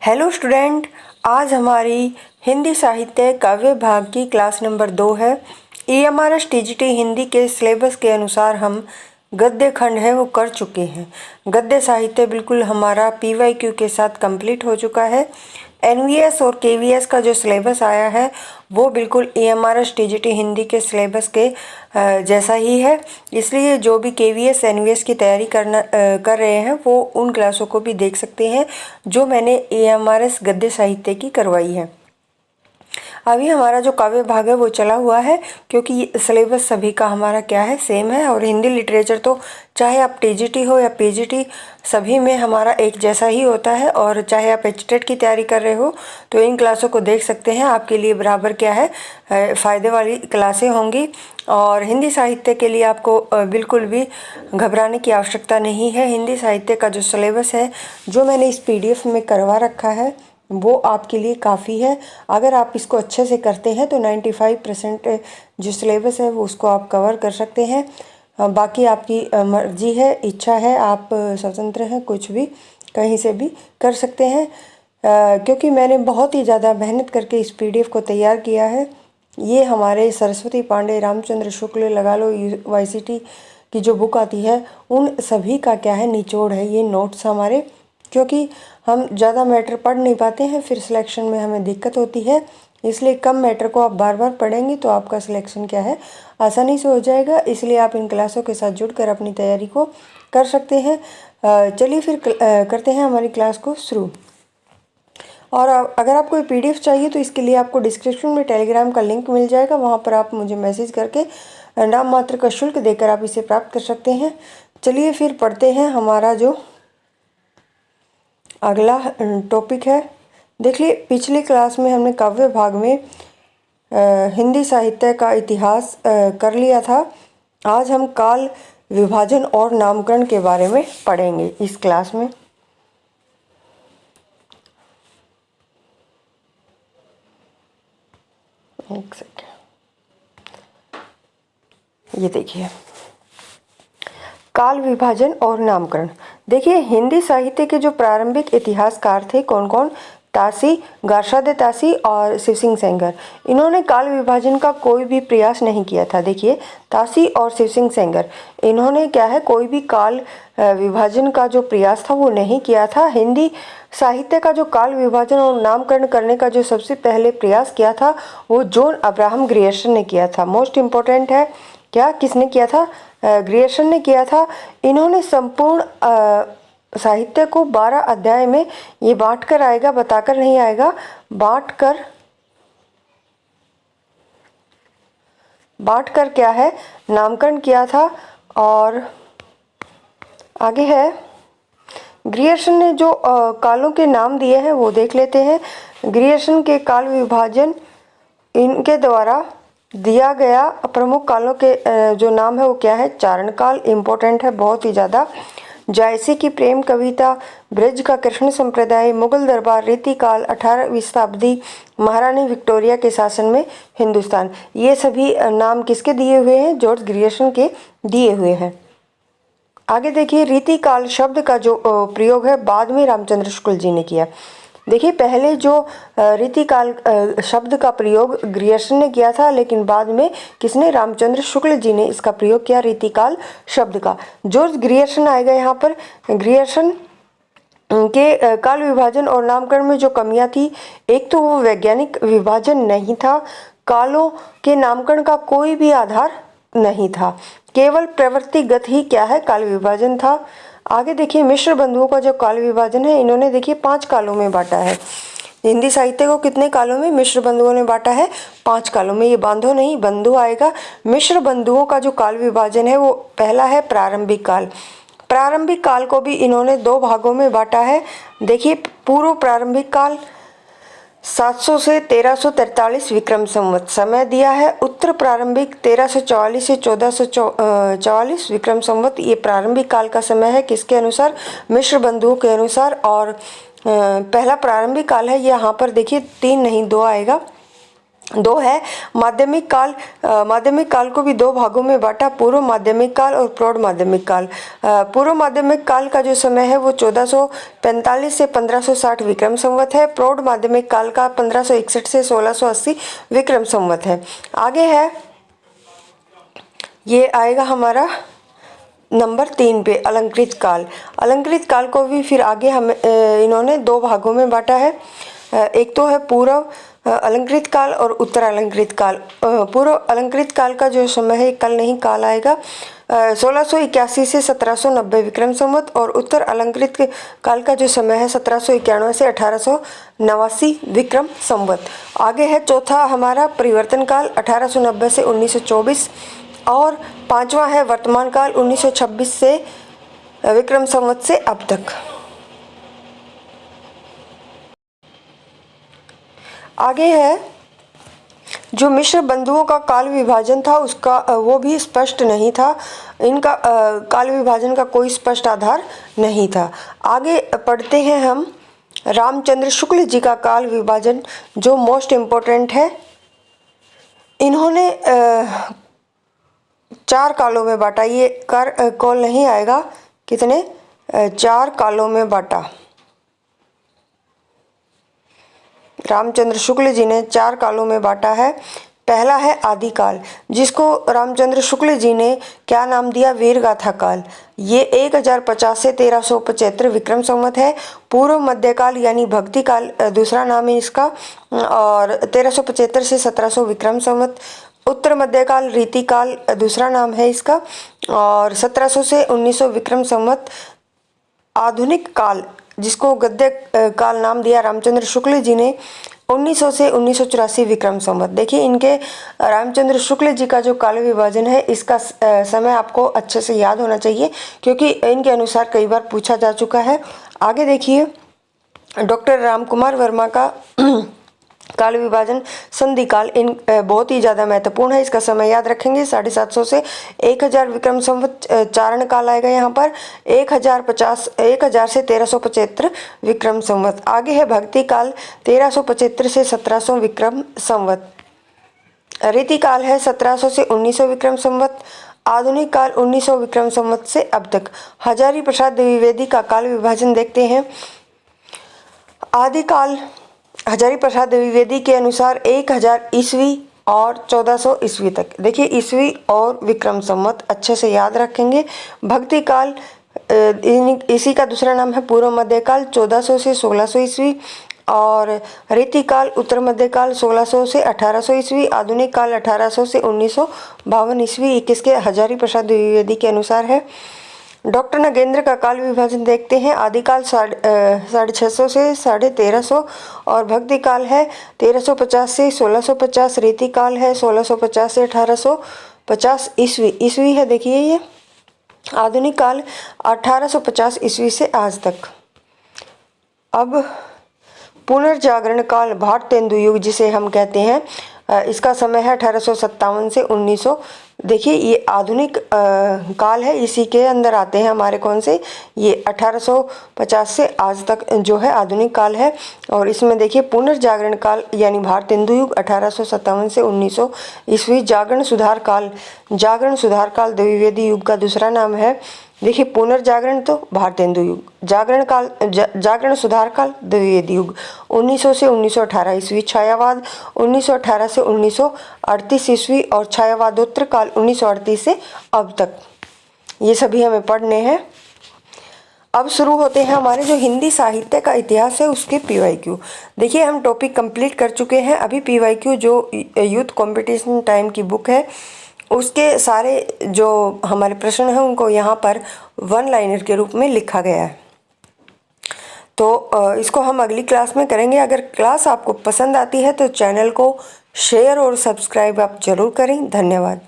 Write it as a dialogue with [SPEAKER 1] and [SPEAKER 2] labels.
[SPEAKER 1] Hello student, आज हमारी हिंदी साहित्य काव्य भाग की क्लास नंबर 2 है। EMRS TGT हिंदी के सिलेबस के अनुसार हम गद्य खंड है वो कर चुके हैं। गद्य साहित्य बिल्कुल हमारा PYQ के साथ कंप्लीट हो चुका है। NVS और KVS का जो सिलेबस आया है वो बिल्कुल EMRS TGT हिंदी के सिलेबस के जैसा ही है। इसलिए जो भी KVS NVS की तैयारी कर रहे हैं वो उन क्लासों को भी देख सकते हैं जो मैंने EMRS गद्य साहित्य की करवाई है। अभी हमारा जो काव्य भाग है वो चला हुआ है क्योंकि सिलेबस सभी का हमारा क्या है, सेम है। और हिंदी लिटरेचर तो चाहे आप TGT हो या PGT सभी में हमारा एक जैसा ही होता है। और चाहे आप HTET की तैयारी कर रहे हो तो इन क्लासों को देख सकते हैं, आपके लिए बराबर क्या है, फ़ायदे वाली क्लासें होंगी। और हिंदी साहित्य के लिए आपको बिल्कुल भी घबराने की आवश्यकता नहीं है। हिंदी साहित्य का जो सिलेबस है जो मैंने इस PDF में करवा रखा है वो आपके लिए काफ़ी है। अगर आप इसको अच्छे से करते हैं तो 95% जो सिलेबस है वो उसको आप कवर कर सकते हैं। बाकी आपकी मर्जी है, इच्छा है, आप स्वतंत्र हैं, कुछ भी कहीं से भी कर सकते हैं। क्योंकि मैंने बहुत ही ज़्यादा मेहनत करके इस PDF को तैयार किया है। ये हमारे सरस्वती पांडे, रामचंद्र शुक्ल, लगा लो YCT की जो बुक आती है उन सभी का क्या है, निचोड़ है ये नोट्स हमारे। क्योंकि हम ज़्यादा मैटर पढ़ नहीं पाते हैं, फिर सिलेक्शन में हमें दिक्कत होती है। इसलिए कम मैटर को आप बार बार पढ़ेंगे तो आपका सिलेक्शन क्या है, आसानी से हो जाएगा। इसलिए आप इन क्लासों के साथ जुड़कर अपनी तैयारी को कर सकते हैं। चलिए फिर करते हैं हमारी क्लास को शुरू। और अगर आपको ये PDF चाहिए तो इसके लिए आपको डिस्क्रिप्शन में टेलीग्राम का लिंक मिल जाएगा, वहाँ पर आप मुझे मैसेज करके नाम मात्र का शुल्क देकर आप इसे प्राप्त कर सकते हैं। चलिए फिर पढ़ते हैं हमारा जो अगला टॉपिक है। देखिए, पिछली क्लास में हमने काव्य भाग में हिंदी साहित्य का इतिहास कर लिया था। आज हम काल विभाजन और नामकरण के बारे में पढ़ेंगे इस क्लास में। एक सेकेंड, ये देखिए, काल विभाजन और नामकरण। देखिए, हिंदी साहित्य के जो प्रारंभिक इतिहासकार थे कौन कौन, तासी, गार्षाद तासी और शिव सिंह सेंगर। इन्होंने काल विभाजन का कोई भी प्रयास नहीं किया था। देखिए, तासी और शिव सिंह सेंगर, इन्होंने क्या है, कोई भी काल विभाजन का जो प्रयास था वो नहीं किया था। हिंदी साहित्य का जो काल विभाजन और नामकरण करने का जो सबसे पहले प्रयास किया था वो जॉन अब्राहम ग्रियर्सन ने किया था। मोस्ट इम्पोर्टेंट है, क्या किसने किया था, ग्रियर्सन ने किया था। इन्होंने संपूर्ण साहित्य को 12 अध्याय में ये बांट कर आएगा, बताकर नहीं आएगा, बांट कर क्या है, नामकरण किया था। और आगे है, ग्रियर्सन ने जो कालों के नाम दिए हैं वो देख लेते हैं। ग्रियर्सन के काल विभाजन, इनके द्वारा दिया गया प्रमुख कालों के जो नाम है वो क्या है, चारण काल इम्पोर्टेंट है, बहुत ही ज़्यादा। जायसी की प्रेम कविता, ब्रज का कृष्ण संप्रदाय, मुगल दरबार, रीतिकाल, 18वीं शताब्दी, महारानी विक्टोरिया के शासन में हिंदुस्तान। ये सभी नाम किसके दिए हुए हैं, जॉर्ज ग्रियर्सन के दिए हुए हैं। आगे देखिए, रीतिकाल शब्द का जो प्रयोग है बाद में रामचंद्र शुक्ल जी ने किया। देखिए, पहले जो रीतिकाल शब्द का प्रयोग ग्रियर्सन ने किया था, लेकिन बाद में किसने, रामचंद्र शुक्ल जी ने इसका प्रयोग किया रीतिकाल शब्द का। जॉर्ज ग्रियर्सन आएगा यहाँ पर। ग्रियर्सन के काल विभाजन और नामकरण में जो कमियां थी, एक तो वो वैज्ञानिक विभाजन नहीं था, कालों के नामकरण का कोई भी आधार नहीं था, केवल प्रवृत्तिगत ही क्या है, काल विभाजन था। आगे देखिए, मिश्र बंधुओं का जो काल विभाजन है, इन्होंने देखिए 5 कालों में बांटा है। हिंदी साहित्य को कितने कालों में मिश्र बंधुओं ने बांटा है, 5 कालों में। ये बांधो नहीं, बंधु आएगा। मिश्र बंधुओं का जो काल विभाजन है वो पहला है प्रारंभिक काल। प्रारंभिक काल को भी इन्होंने 2 भागों में बांटा है। देखिए, पूर्व प्रारंभिक काल 700 से 1343 विक्रम संवत समय दिया है। उत्तर प्रारंभिक 1344 से 1444 विक्रम संवत, ये प्रारंभिक काल का समय है। किसके अनुसार, मिश्र बंधुओं के अनुसार। और पहला प्रारंभिक काल है, यहाँ पर देखिए 3 नहीं 2 आएगा। दो है माध्यमिक काल। माध्यमिक काल को भी दो भागों में बांटा, पूर्व माध्यमिक काल और प्रौढ़ माध्यमिक काल। पूर्व माध्यमिक काल का जो समय है वो 1445 से 1560 विक्रम संवत है। प्रौढ़ माध्यमिक काल का 1561 से 1680 विक्रम संवत है। आगे है, ये आएगा हमारा नंबर 3 पे अलंकृत काल। अलंकृत काल को भी फिर आगे हम इन्होंने दो भागों में बांटा है। एक तो है पूर्व अलंकृत काल और उत्तर अलंकृत काल। पूर्व अलंकृत काल का जो समय है कल नहीं काल आएगा 1681 से 1790 विक्रम संवत, और उत्तर अलंकृत काल का जो समय है 1791 से 1889 विक्रम संवत। आगे है चौथा हमारा परिवर्तन काल 1890 से 1924, और पांचवा है वर्तमान काल 1926 से विक्रम संवत से अब तक। आगे है जो मिश्र बंधुओं का काल विभाजन था उसका वो भी स्पष्ट नहीं था। इनका काल विभाजन का कोई स्पष्ट आधार नहीं था। आगे पढ़ते हैं हम रामचंद्र शुक्ल जी का काल विभाजन, जो मोस्ट इम्पोर्टेंट है। इन्होंने 4 कालों में बांटा, ये कॉल नहीं आएगा, कितने 4 कालों में बांटा। रामचंद्र शुक्ल जी ने 4 कालों में बांटा है। पहला है आदिकाल, जिसको रामचंद्र शुक्ल जी ने क्या नाम दिया, वीरगाथा काल। ये 1050 से 1375 विक्रम संवत है। पूर्व मध्यकाल यानी भक्ति काल दूसरा नाम है इसका, और 1375 से 1700 विक्रम संवत। उत्तर मध्यकाल रीतिकाल दूसरा नाम है इसका, और 1700 से 1900 विक्रम संवत। आधुनिक काल, जिसको गद्य काल नाम दिया रामचंद्र शुक्ल जी ने, 1900 से 1984 विक्रम संवत। देखिए इनके रामचंद्र शुक्ल जी का जो काल विभाजन है इसका समय आपको अच्छे से याद होना चाहिए, क्योंकि इनके अनुसार कई बार पूछा जा चुका है। आगे देखिए डॉक्टर रामकुमार वर्मा का काल विभाजन संधि काल इन बहुत ही ज़्यादा महत्वपूर्ण है। इसका समय याद रखेंगे 750 से 1000 विक्रम संवत चारण काल आएगा यहाँ पर। 1000 से 1375 विक्रम संवत। आगे है भक्ति काल 1375 से 1700 विक्रम संवत। रीति काल है 1700 से 1900 विक्रम संवत। आधुनिक काल 1900 विक्रम संवत से अब तक। हजारी प्रसाद द्विवेदी का काल विभाजन देखते हैं। आदिकाल हजारी प्रसाद द्विवेदी के अनुसार 1000 ईस्वी और 1400 ईस्वी तक। देखिए ईस्वी और विक्रम संवत अच्छे से याद रखेंगे। भक्ति काल इसी का दूसरा नाम है पूर्व मध्यकाल 1400 से 1600 ईस्वी, और रीतिकाल उत्तर मध्यकाल 1600 से 1800 ईस्वी। आधुनिक काल 1800 से 1952 ईस्वी। किसके, हजारी प्रसाद द्विवेदी के अनुसार है। डॉक्टर नगेंद्र का काल विभाजन देखते हैं। आदिकाल 650 से 1350, और भक्ति काल है 1350 से 1650। रीति काल है 1650 से 1850 ईस्वी। ईस्वी है देखिए ये। आधुनिक काल 1850 ईस्वी से आज तक। अब पुनर्जागरण काल भारतेंदु युग जिसे हम कहते हैं, इसका समय है 1857 से 1900। देखिए ये आधुनिक काल है, इसी के अंदर आते हैं हमारे कौन से, ये 1850 से आज तक जो है आधुनिक काल है। और इसमें देखिए पुनर्जागरण काल यानी भारतेंदु युग 1857 से 1900 ईस्वी। जागरण सुधार काल द्विवेदी युग का दूसरा नाम है। देखिए पुनर्जागरण तो भारतेंदु युग, जागरण सुधार काल द्विवेदी युग 1900 से 1918 ईस्वी। छायावाद 1918 से 1938 ईस्वी, और छायावादोत्तर काल 1938 से अब तक। ये सभी हमें पढ़ने हैं। अब शुरू होते हैं हमारे जो हिंदी साहित्य का इतिहास है उसके PYQ। देखिए हम टॉपिक कंप्लीट कर चुके हैं। अभी PYQ जो यूथ कंपटीशन टाइम की बुक है उसके सारे जो हमारे प्रश्न हैं उनको यहाँ पर 1 लाइनर के रूप में लिखा गया है। तो इसको हम अगली क्लास में करेंगे। अगर क्लास आपको पसंद आती है तो चैनल को शेयर और सब्सक्राइब आप ज़रूर करें। धन्यवाद।